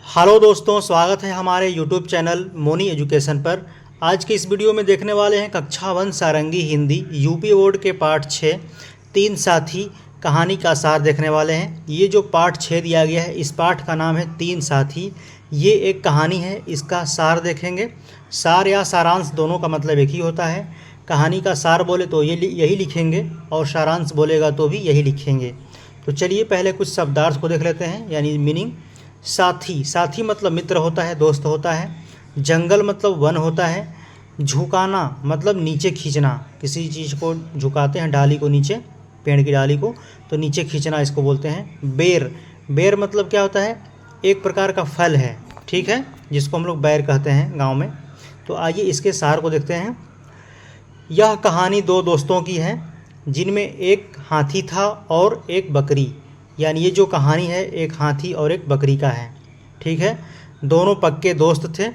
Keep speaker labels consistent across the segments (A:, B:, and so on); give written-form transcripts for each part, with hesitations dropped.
A: Hello दोस्तों, स्वागत है हमारे यूट्यूब चैनल मोनी एजुकेशन पर। आज के इस वीडियो में देखने वाले हैं कक्षा 1 सारंगी हिंदी यूपी बोर्ड के पाठ 6 तीन साथी कहानी का सार देखने वाले हैं। ये जो पाठ 6 दिया गया है, इस पाठ का नाम है तीन साथी। ये एक कहानी है, इसका सार देखेंगे। सार या सारांश दोनों का मतलब एक ही होता है। कहानी का सार बोले तो यही लिखेंगे और सारांश बोलेगा तो भी यही लिखेंगे। तो चलिए पहले कुछ शब्दार्थ को देख लेते हैं, यानी मीनिंग। साथी, साथी मतलब मित्र होता है, दोस्त होता है। जंगल मतलब वन होता है। झुकाना मतलब नीचे खींचना, किसी चीज़ को झुकाते हैं, डाली को नीचे, पेड़ की डाली को, तो नीचे खींचना इसको बोलते हैं। बेर, बेर मतलब क्या होता है? एक प्रकार का फल है, ठीक है, जिसको हम लोग बैर कहते हैं गांव में। तो आइए इसके सार को देखते हैं। यह कहानी दो दोस्तों की है जिनमें एक हाथी था और एक बकरी। यानी ये जो कहानी है एक हाथी और एक बकरी का है, ठीक है। दोनों पक्के दोस्त थे,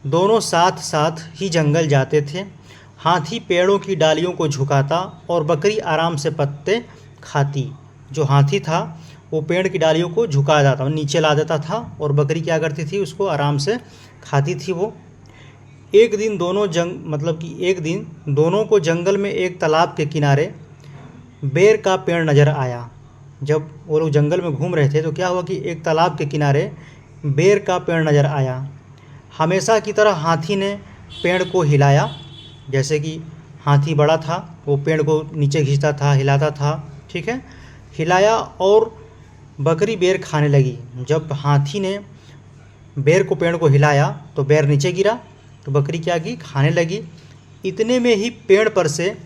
A: दोनों साथ साथ ही जंगल जाते थे। हाथी पेड़ों की डालियों को झुकाता और बकरी आराम से पत्ते खाती। जो हाथी था वो पेड़ की डालियों को झुका जाता, नीचे ला देता था, और बकरी क्या करती थी, उसको आराम से खाती थी वो। एक दिन दोनों को जंगल में एक तालाब के किनारे बेर का पेड़ नज़र आया। जब वो लोग जंगल में घूम रहे थे तो क्या हुआ कि एक तालाब के किनारे बेर का पेड़ नज़र आया। हमेशा की तरह हाथी ने पेड़ को हिलाया, जैसे कि हाथी बड़ा था, वो पेड़ को नीचे खींचता था, हिलाता था, ठीक है, हिलाया, और बकरी बेर खाने लगी। जब हाथी ने पेड़ को हिलाया तो बेर नीचे गिरा, तो बकरी क्या की, खाने लगी। इतने में ही पेड़ पर से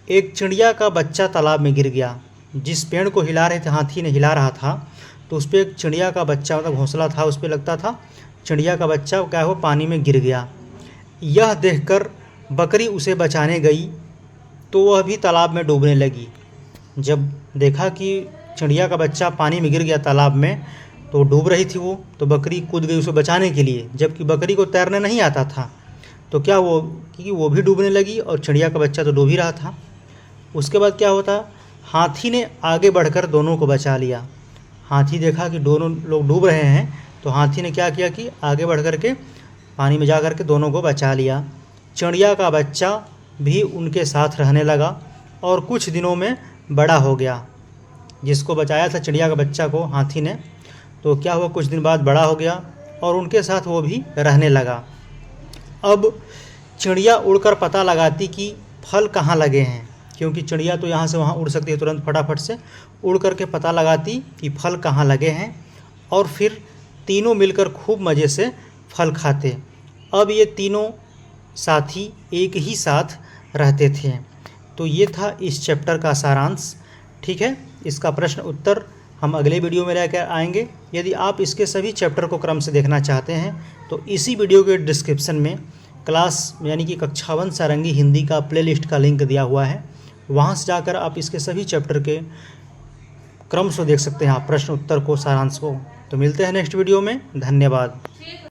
A: एक चिड़िया का बच्चा तालाब में गिर गया। जिस पेड़ को हिला रहे थे, हाथी ने हिला रहा था, तो उस पर एक चिड़िया का बच्चा, मतलब घोंसला था, उस पर लगता था, चिड़िया का बच्चा क्या हुआ, पानी में गिर गया। यह देखकर बकरी उसे बचाने गई तो वह भी तालाब में डूबने लगी। जब देखा कि चिड़िया का बच्चा पानी में गिर गया तालाब में, तो डूब रही थी वो, तो बकरी कूद गई उसे बचाने के लिए। जबकि बकरी को तैरने नहीं आता था, तो क्या वो भी डूबने लगी और चिड़िया का बच्चा तो डूब ही रहा था। उसके बाद क्या होता, हाथी ने आगे बढ़कर दोनों को बचा लिया। हाथी देखा कि दोनों लोग डूब रहे हैं, तो हाथी ने क्या किया कि आगे बढ़ कर के पानी में जा कर के दोनों को बचा लिया। चिड़िया का बच्चा भी उनके साथ रहने लगा और कुछ दिनों में बड़ा हो गया। जिसको बचाया था चिड़िया का बच्चा को हाथी ने, तो क्या हुआ, कुछ दिन बाद बड़ा हो गया और उनके साथ वो भी रहने लगा। अब चिड़िया उड़कर पता लगाती कि फल कहाँ लगे हैं, क्योंकि चिड़िया तो यहाँ से वहाँ उड़ सकती है, तुरंत फटाफट से उड़ करके पता लगाती कि फल कहाँ लगे हैं, और फिर तीनों मिलकर खूब मज़े से फल खाते। अब ये तीनों साथी एक ही साथ रहते थे। तो ये था इस चैप्टर का सारांश, ठीक है। इसका प्रश्न उत्तर हम अगले वीडियो में लेकर आएंगे। यदि आप इसके सभी चैप्टर को क्रम से देखना चाहते हैं तो इसी वीडियो के डिस्क्रिप्शन में क्लास यानी कि कक्षा 1 सारंगी हिंदी का प्लेलिस्ट का लिंक दिया हुआ है, वहाँ से जाकर आप इसके सभी चैप्टर के क्रम से देख सकते हैं, आप प्रश्न उत्तर को, सारांश को। तो मिलते हैं नेक्स्ट वीडियो में, धन्यवाद।